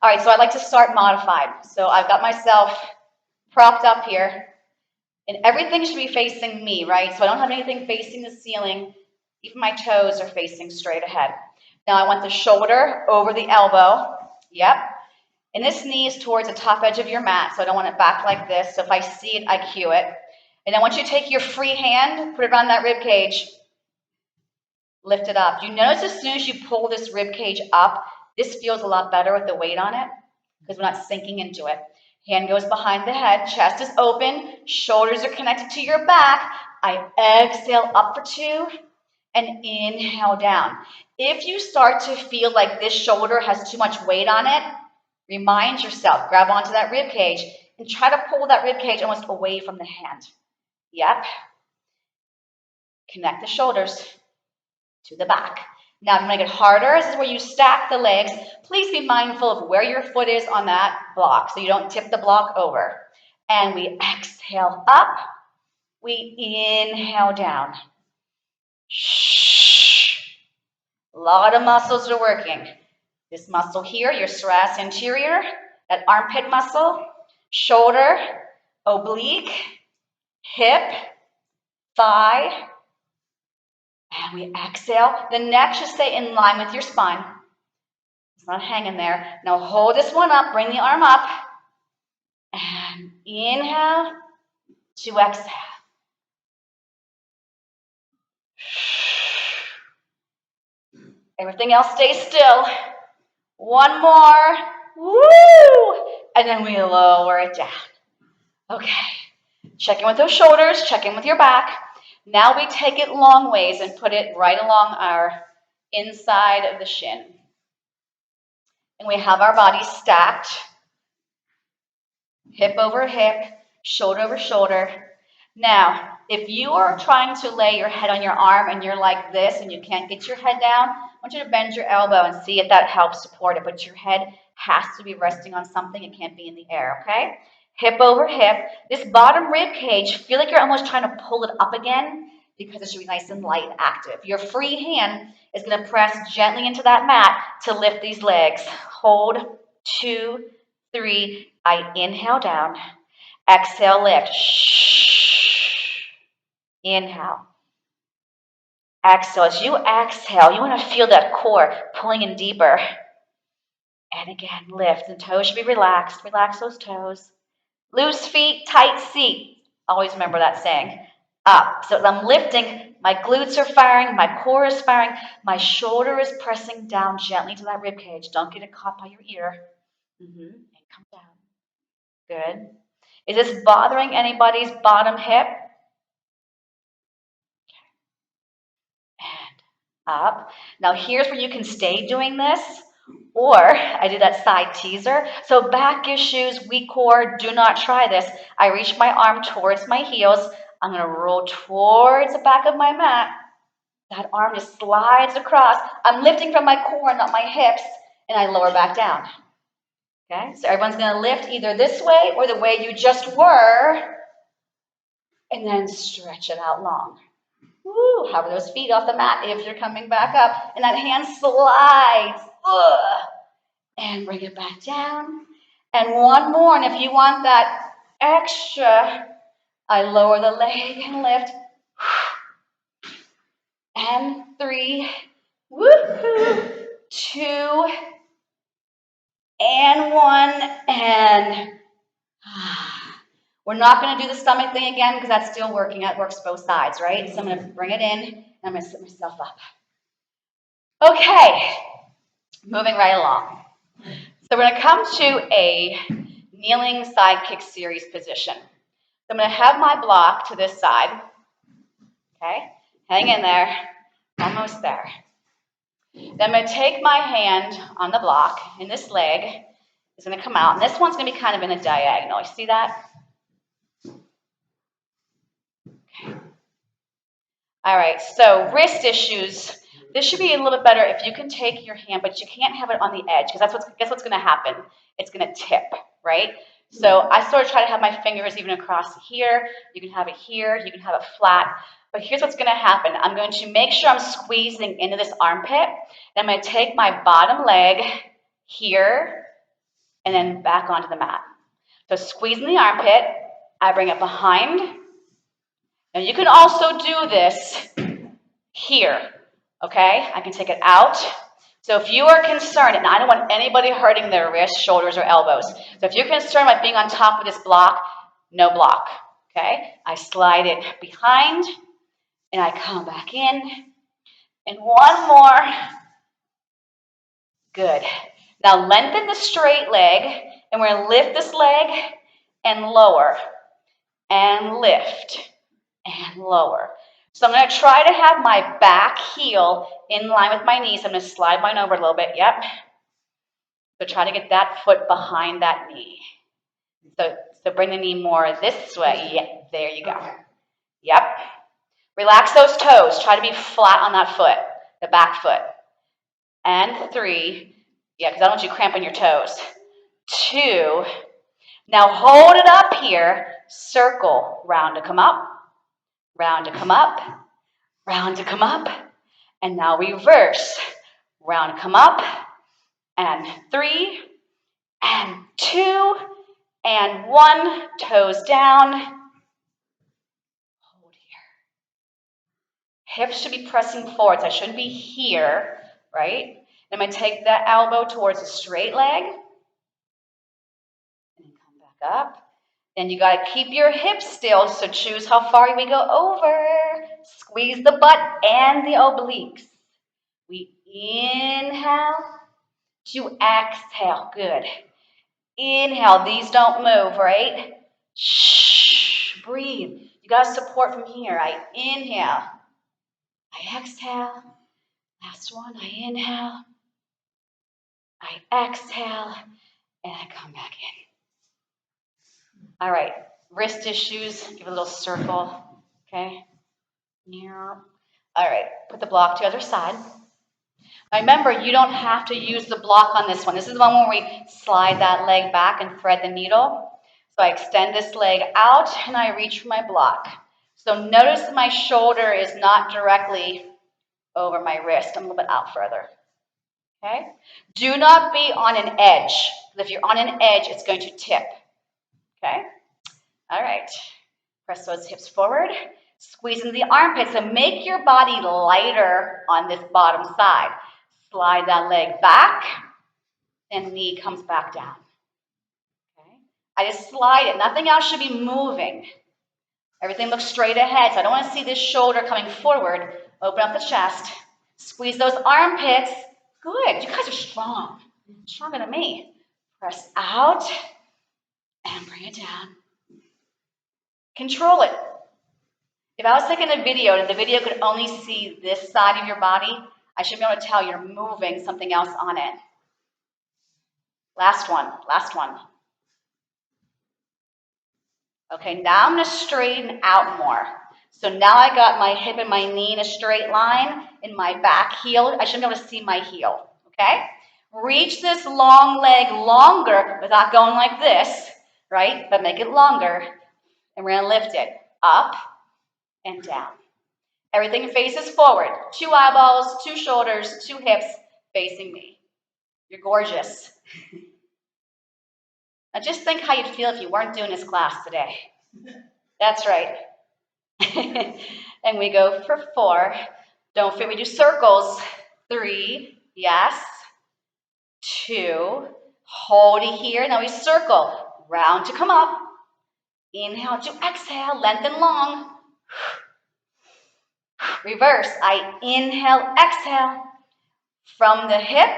Speaker 1: All right, so I'd like to start modified. So I've got myself propped up here, and everything should be facing me, right? So I don't have anything facing the ceiling. Even my toes are facing straight ahead. Now I want the shoulder over the elbow. Yep. And this knee is towards the top edge of your mat, so I don't want it back like this. So if I see it, I cue it. And I want you to take your free hand, put it around that rib cage, Lift it up. You notice as soon as you pull this rib cage up, this feels a lot better with the weight on it because we're not sinking into it. Hand goes behind the head, chest is open, shoulders are connected to your back. I exhale up for 2 and inhale down. If you start to feel like this shoulder has too much weight on it, remind yourself, grab onto that rib cage and try to pull that rib cage almost away from the hand. Yep. Connect the shoulders to the back. Now, I'm going to make it harder. This is where you stack the legs. Please be mindful of where your foot is on that block so you don't tip the block over. And we exhale up. We inhale down. Shh. A lot of muscles are working. This muscle here, your psoas anterior, that armpit muscle, shoulder, oblique, hip, thigh. And we exhale. The neck should stay in line with your spine. It's not hanging there. Now hold this one up. Bring the arm up. And inhale to exhale. Everything else stays still. One more. Woo! And then we lower it down. Okay. Check in with those shoulders. Check in with your back. Now we take it long ways and put it right along our inside of the shin. And we have our body stacked, hip over hip, shoulder over shoulder. Now, if you are trying to lay your head on your arm and you're like this and you can't get your head down, I want you to bend your elbow and see if that helps support it. But your head has to be resting on something. It can't be in the air, okay? Hip over hip. This bottom rib cage, feel like you're almost trying to pull it up again because it should be nice and light and active. Your free hand is going to press gently into that mat to lift these legs. Hold, 2, 3. I inhale down. Exhale, lift. Shh. Inhale. Exhale. As you exhale, you want to feel that core pulling in deeper. And again, lift. The toes should be relaxed. Relax those toes. Loose feet, tight seat. Always remember that saying. Up. So as I'm lifting, my glutes are firing, my core is firing, my shoulder is pressing down gently to that rib cage. Don't get it caught by your ear. And come down. Good. Is this bothering anybody's bottom hip? And up. Now here's where you can stay doing this, or I do that side teaser. So back issues, weak core, do not try this. I reach my arm towards my heels. I'm going to roll towards the back of my mat. That arm just slides across. I'm lifting from my core, not my hips, and I lower back down. Okay, so everyone's going to lift either this way or the way you just were, and then stretch it out long. Woo, hover those feet off the mat if you're coming back up, and that hand slides. And bring it back down. And one more, and if you want that extra, I lower the leg and lift. And 3, woohoo, 2, and 1, and we're not going to do the stomach thing again because that's still working. It works both sides, right? So I'm going to bring it in, and I'm going to sit myself up. Okay, moving right along. So we're going to come to a kneeling side kick series position. So I'm going to have my block to this side. Okay, hang in there, almost there. Then I'm going to take my hand on the block, and this leg is going to come out, and this one's going to be kind of in a diagonal. You see that? Okay. All right, so wrist issues. This should be a little bit better if you can take your hand, but you can't have it on the edge because guess what's going to happen? It's going to tip, right? So I sort of try to have my fingers even across here. You can have it here. You can have it flat. But here's what's going to happen. I'm going to make sure I'm squeezing into this armpit. And I'm going to take my bottom leg here and then back onto the mat. So squeezing the armpit. I bring it behind. Now you can also do this here. Okay, I can take it out. So if you are concerned, and I don't want anybody hurting their wrists, shoulders, or elbows. So if you're concerned about being on top of this block, no block. Okay, I slide it behind, and I come back in, And one more. Good. Now lengthen the straight leg, and we're going to lift this leg and lower, and lift, and lower. So I'm going to try to have my back heel in line with my knees. I'm going to slide mine over a little bit. Yep. So try to get that foot behind that knee. So bring the knee more this way. Yeah, there you go. Yep. Relax those toes. Try to be flat on that foot, the back foot. And 3. Yeah, because I don't want you cramping your toes. 2. Now hold it up here. Circle. Round to come up. Round to come up. Round to come up. And now reverse. Round to come up. And 3. And 2. And 1. Toes down. Hold here. Hips should be pressing forwards. I shouldn't be here, right? I'm going to take that elbow towards a straight leg. And then come back up. Then you got to keep your hips still, so choose how far we go over. Squeeze the butt and the obliques. We inhale to exhale. Good. Inhale. These don't move, right? Shh. Breathe. You got to support from here. I inhale. I exhale. Last one. I inhale. I exhale. And I come back in. All right. Wrist issues. Give a little circle. Okay. All right. Put the block to the other side. Now remember, you don't have to use the block on this one. This is the one where we slide that leg back and thread the needle. So I extend this leg out and I reach for my block. So notice my shoulder is not directly over my wrist. I'm a little bit out further. Okay? Do not be on an edge. If you're on an edge, it's going to tip. Okay? All right. Press those hips forward. Squeeze into the armpits and make your body lighter on this bottom side. Slide that leg back and knee comes back down. Okay? I just slide it. Nothing else should be moving. Everything looks straight ahead. So I don't want to see this shoulder coming forward. Open up the chest. Squeeze those armpits. Good. You guys are strong. Stronger than me. Press out and bring it down. Control it. If I was taking a video and the video could only see this side of your body, I should be able to tell you're moving something else on it. Last one. Last one. Okay, now I'm going to straighten out more. So now I got my hip and my knee in a straight line in my back heel. I should be able to see my heel. Okay? Reach this long leg longer without going like this, right? But make it longer. And we're going to lift it up and down. Everything faces forward. 2 eyeballs, 2 shoulders, 2 hips facing me. You're gorgeous. Now just think how you'd feel if you weren't doing this class today. That's right. And we go for 4. Don't forget we do circles. 3, yes. 2, hold it here. Now we circle. Round to come up. Inhale to exhale, lengthen long. Reverse. I inhale, exhale. From the hip,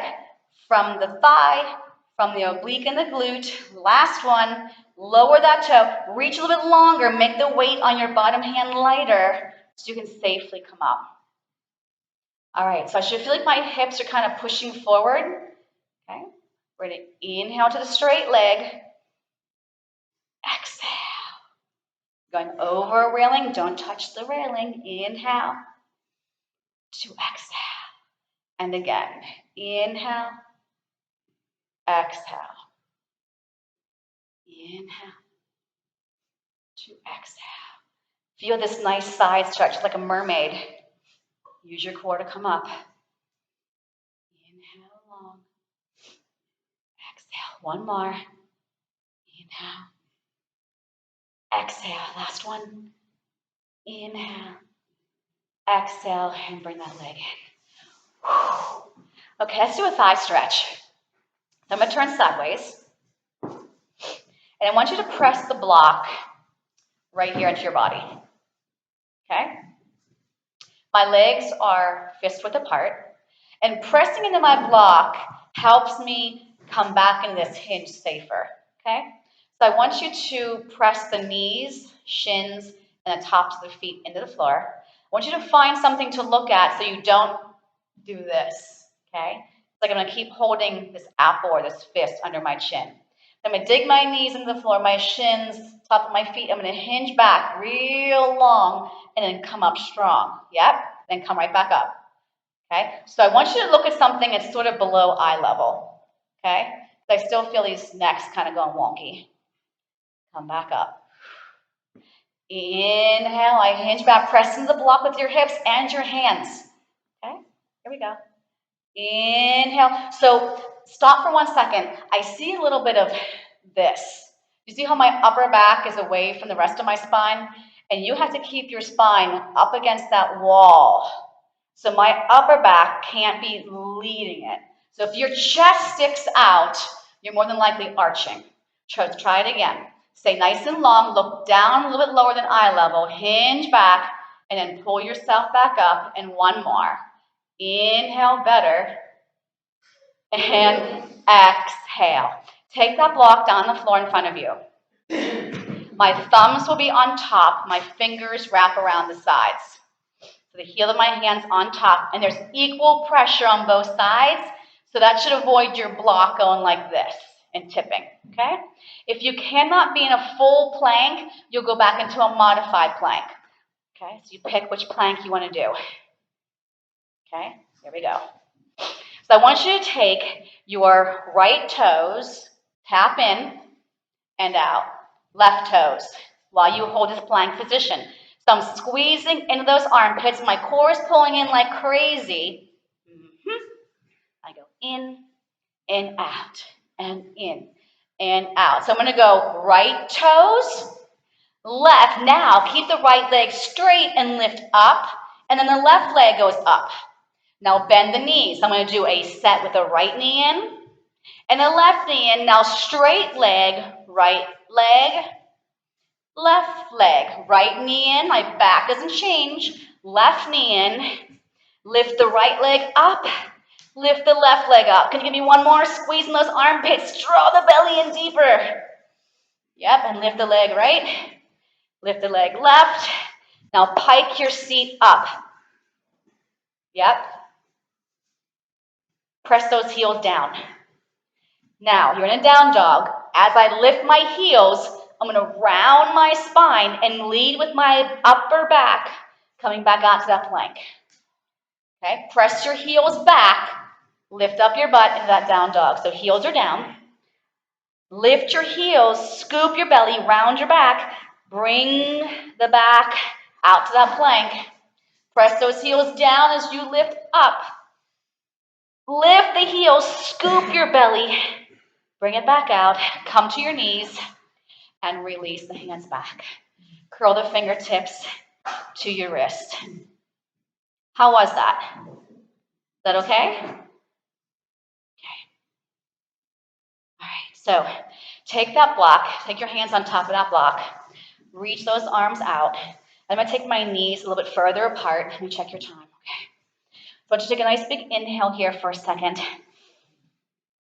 Speaker 1: from the thigh, from the oblique and the glute. Last one. Lower that toe. Reach a little bit longer. Make the weight on your bottom hand lighter so you can safely come up. All right, so I should feel like my hips are kind of pushing forward. Okay, we're going to inhale to the straight leg. Exhale. Going over railing. Don't touch the railing. Inhale to exhale. And again, inhale, exhale. Inhale to exhale. Feel this nice side stretch like a mermaid. Use your core to come up. Inhale long. Exhale. One more. Inhale. Exhale. Last one. Inhale. Exhale. And bring that leg in. Okay, let's do a thigh stretch. So I'm going to turn sideways. And I want you to press the block right here into your body. Okay? My legs are fist width apart, and pressing into my block helps me come back in this hinge safer, okay? So I want you to press the knees, shins, and the tops of the feet into the floor. I want you to find something to look at so you don't do this, okay? It's like I'm gonna keep holding this apple or this fist under my chin. I'm gonna dig my knees into the floor, my shins, top of my feet. I'm gonna hinge back real long and then come up strong. Yep, then come right back up. Okay, so I want you to look at something that's sort of below eye level. Okay, so I still feel these necks kind of going wonky. Come back up. Inhale, I hinge back, press into the block with your hips and your hands. Okay, here we go. Inhale. So stop for 1 second. I see a little bit of this. You see how my upper back is away from the rest of my spine? And you have to keep your spine up against that wall. So my upper back can't be leading it. So if your chest sticks out, you're more than likely arching. Try it again. Stay nice and long, look down a little bit lower than eye level, hinge back, and then pull yourself back up, and one more. Inhale, better, and exhale. Take that block down the floor in front of you. My thumbs will be on top, my fingers wrap around the sides. So the heel of my hand's on top, and there's equal pressure on both sides, so that should avoid your block going like this and tipping, okay? If you cannot be in a full plank, you'll go back into a modified plank, okay? So you pick which plank you want to do, okay? Here we go. So I want you to take your right toes, tap in and out, left toes, while you hold this plank position. So I'm squeezing into those armpits. My core is pulling in like crazy. I go in and out and in and out. So I'm going to go right toes, left. Now keep the right leg straight and lift up, and then the left leg goes up. Now bend the knees. I'm going to do a set with the right knee in and the left knee in. Now straight leg, right leg, left leg. Right knee in. My back doesn't change. Left knee in. Lift the right leg up. Lift the left leg up. Can you give me one more? Squeezing those armpits. Draw the belly in deeper. Yep, and lift the leg right. Lift the leg left. Now pike your seat up. Yep. Press those heels down. Now, you're in a down dog. As I lift my heels, I'm going to round my spine and lead with my upper back, coming back onto that plank. Okay, press your heels back, lift up your butt into that down dog. So heels are down. Lift your heels, scoop your belly, round your back, bring the back out to that plank. Press those heels down as you lift up. Lift the heels, scoop your belly, bring it back out, come to your knees, and release the hands back. Curl the fingertips to your wrist. How was that? Is that okay? Okay. All right, so take that block, take your hands on top of that block, reach those arms out. I'm going to take my knees a little bit further apart. Let me check your time, okay? So I want you to take a nice big inhale here for a second,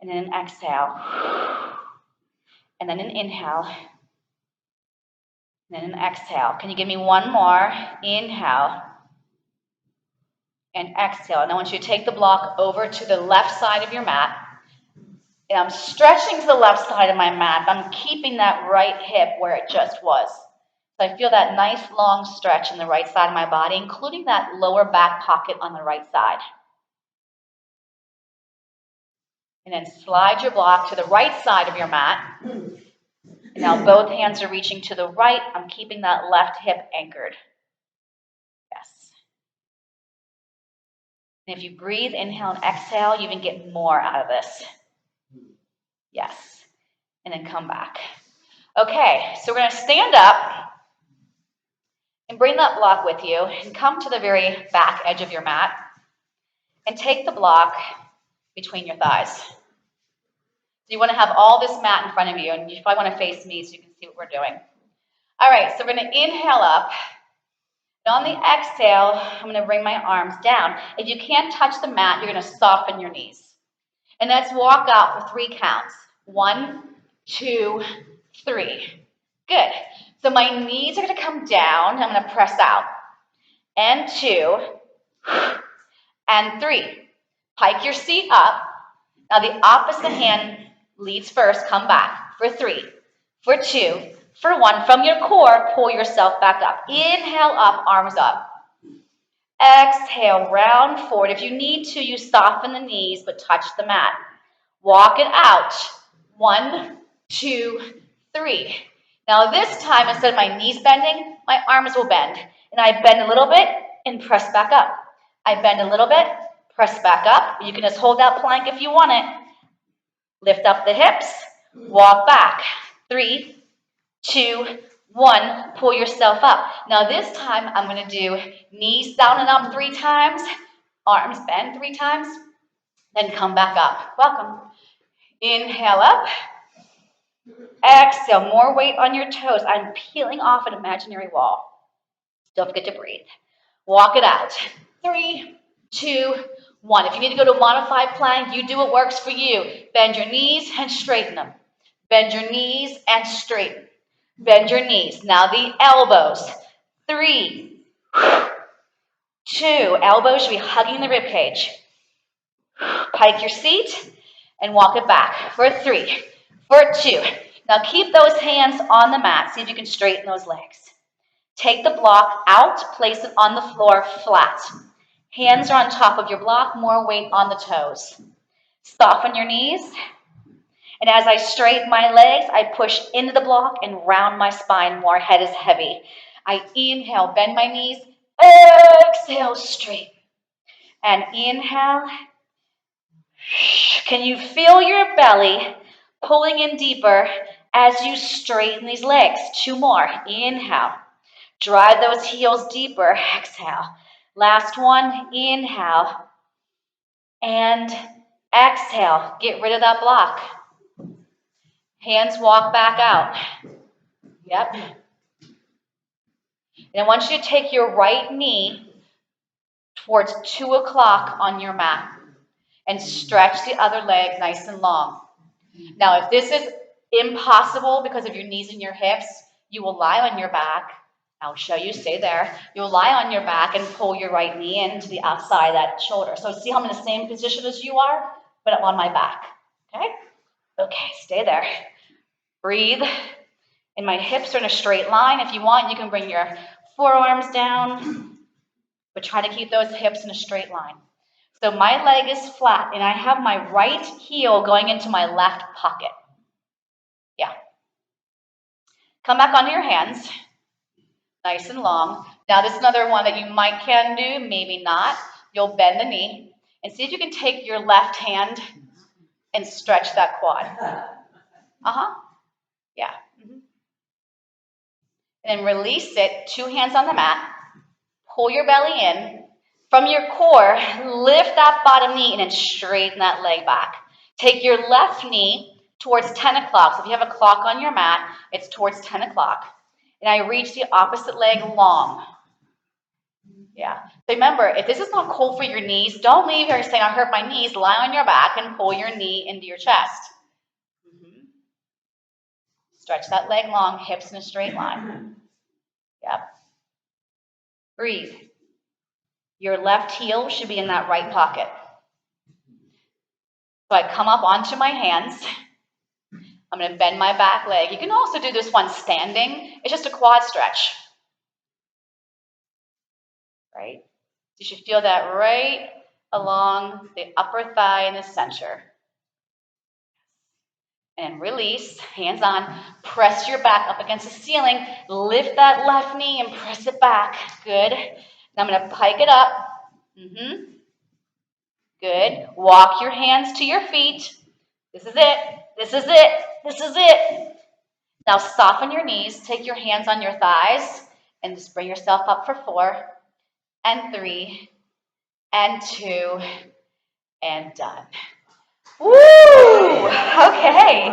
Speaker 1: and then an exhale, and then an inhale, and then an exhale. Can you give me one more? Inhale and exhale. And I want you to take the block over to the left side of your mat. And I'm stretching to the left side of my mat. I'm keeping that right hip where it just was. So I feel that nice long stretch in the right side of my body, including that lower back pocket on the right side. And then slide your block to the right side of your mat. And now both hands are reaching to the right. I'm keeping that left hip anchored. Yes. And if you breathe, inhale and exhale, you even get more out of this. Yes. And then come back. Okay, so we're going to stand up and bring that block with you and come to the very back edge of your mat and take the block between your thighs. So you want to have all this mat in front of you, and you probably want to face me so you can see what we're doing. All right, so we're going to inhale up, And on the exhale, I'm going to bring my arms down. If you can't touch the mat, you're going to soften your knees. And let's walk out for 3 counts. 1, 2, 3. Good. So my knees are going to come down. I'm going to press out. And 2, and 3. Pike your seat up. Now the opposite hand leads first. Come back for 3, for 2, for 1. From your core, pull yourself back up. Inhale up, arms up. Exhale, round forward. If you need to, you soften the knees, but touch the mat. Walk it out. 1, 2, 3. Now this time, instead of my knees bending, my arms will bend. And I bend a little bit and press back up. I bend a little bit, press back up. You can just hold that plank if you want it. Lift up the hips, walk back. 3, 2, 1, pull yourself up. Now this time, I'm going to do knees down and up 3 times, arms bend 3 times, then come back up. Welcome. Inhale up. Exhale, more weight on your toes. I'm peeling off an imaginary wall. Don't forget to breathe. Walk it out. 3, 2, 1. If you need to go to a modified plank, you do what works for you. Bend your knees and straighten them. Bend your knees and straighten. Bend your knees. Now the elbows. 3, 2. Elbows should be hugging the rib cage. Pike your seat and walk it back for 3, for 2. Now keep those hands on the mat. See if you can straighten those legs. Take the block out, place it on the floor flat. Hands are on top of your block, more weight on the toes. Soften your knees. And as I straighten my legs, I push into the block and round my spine more. Head is heavy. I inhale, bend my knees. Exhale, straighten. And inhale. Can you feel your belly pulling in deeper as you straighten these legs? 2 more. Inhale. Drive those heels deeper. Exhale. Last one. Inhale. And exhale. Get rid of that block. Hands walk back out. Yep. And I want you to take your right knee towards 2 o'clock on your mat and stretch the other leg nice and long. Now, if this is impossible because of your knees and your hips, you will lie on your back. I'll show you, stay there. You'll lie on your back and pull your right knee into the outside of that shoulder. So see how I'm in the same position as you are, but I'm on my back, okay? Okay, stay there. Breathe. And my hips are in a straight line. If you want, you can bring your forearms down, but try to keep those hips in a straight line. So my leg is flat, and I have my right heel going into my left pocket. Yeah. Come back onto your hands, nice and long. Now this is another one that you can do, maybe not. You'll bend the knee, and see if you can take your left hand and stretch that quad. Yeah. And then release it, 2 hands on the mat. Pull your belly in. From your core, lift that bottom knee and then straighten that leg back. Take your left knee towards 10 o'clock. So if you have a clock on your mat, it's towards 10 o'clock. And I reach the opposite leg long. Yeah. So remember, if this is not cool for your knees, don't leave here saying, I hurt my knees. Lie on your back and pull your knee into your chest. Stretch that leg long, hips in a straight line. Yep. Breathe. Your left heel should be in that right pocket. So I come up onto my hands. I'm going to bend my back leg. You can also do this one standing. It's just a quad stretch. Right? You should feel that right along the upper thigh in the center. And release, hands on. Press your back up against the ceiling. Lift that left knee and press it back. Good. Now I'm going to pike it up. Good. Walk your hands to your feet. This is it. This is it. This is it. Now soften your knees. Take your hands on your thighs and just bring yourself up for 4 and 3 and 2 and done. Woo! Okay.